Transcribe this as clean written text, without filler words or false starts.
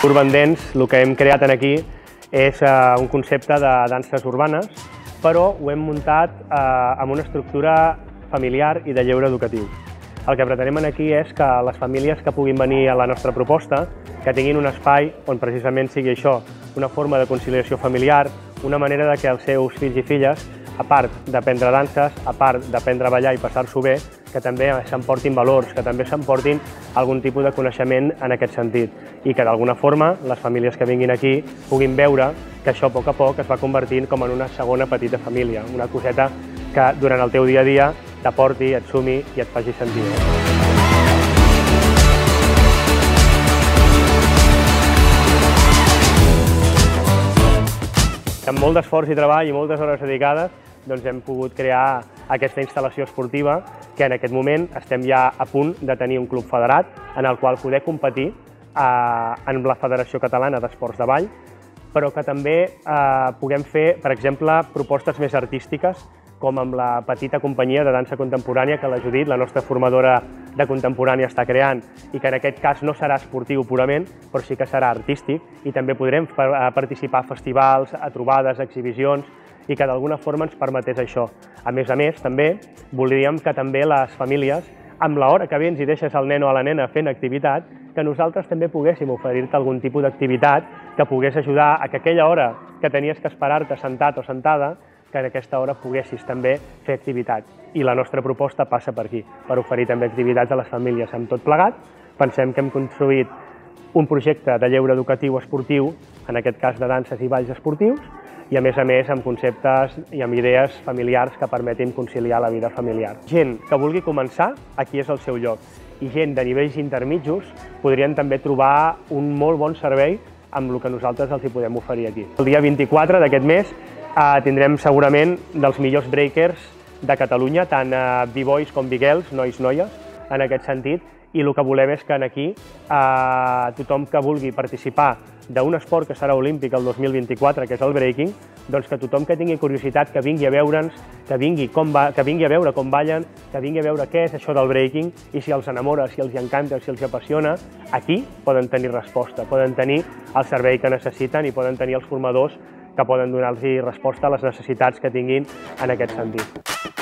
Urban Dance, el que hem creat aquí és un concepte de danses urbanes, però ho hem muntat amb una estructura familiar i de lleure educatiu. El que pretenem aquí és que les famílies que puguin venir a la nostra proposta, que tinguin un espai on precisament sigui això, una forma de conciliació familiar, una manera de que els seus fills i filles, a part d'aprendre danses, a part d'aprendre a ballar i passar-s'ho bé, que també s'emportin valors, que també s'emportin algun tipus de coneixement en aquest sentit i que d'alguna forma les famílies que vinguin aquí puguin veure que això a poc es va convertint com en una segona petita família, una coseta que durant el teu dia a dia t'aporti, et sumi i et faci sentir. Amb molt d'esforç i treball i moltes hores dedicades hem pogut crear aquesta instal·lació esportiva que en aquest moment estem ja a punt de tenir un club federat en el qual poder competir en la Federació Catalana d'Esports de Ball, però que també puguem fer, per exemple, propostes més artístiques com amb la petita companyia de dansa contemporània que la Judit, la nostra formadora de contemporània, està creant i que en aquest cas no serà esportiu purament, però sí que serà artístic i també podrem participar a festivals, a trobades, a exhibicions i que d'alguna forma ens permetés això. A més, també voldríem que també les famílies, amb l'hora que vens i deixes el nen o la nena fent activitat, que nosaltres també poguéssim oferir-te algun tipus d'activitat que pogués ajudar a que aquella hora que tenies que esperar-te sentat o sentada, que en aquesta hora poguessis també fer activitat. I la nostra proposta passa per aquí, per oferir també activitats a les famílies. Amb tot plegat, pensem que hem construït un projecte de lleure educatiu esportiu, en aquest cas de danses i balls esportius, i a més amb conceptes i amb idees familiars que permetin conciliar la vida familiar. Gent que vulgui començar, aquí és el seu lloc. I gent de nivells intermitjos podrien també trobar un molt bon servei amb el que nosaltres els hi podem oferir aquí. El dia 24 d'aquest mes tindrem segurament dels millors breakers de Catalunya, tant b-boys com b-girls, nois-noies, en aquest sentit, i el que volem és que aquí tothom que vulgui participar d'un esport que serà olímpic el 2024, que és el breaking, doncs que tothom que tingui curiositat que vingui a veure'ns, que vingui a veure com ballen, que vingui a veure què és això del breaking i si els enamora, si els encanta, si els apassiona, aquí poden tenir resposta, poden tenir el servei que necessiten i poden tenir els formadors que poden donar-los resposta a les necessitats que tinguin en aquest sentit.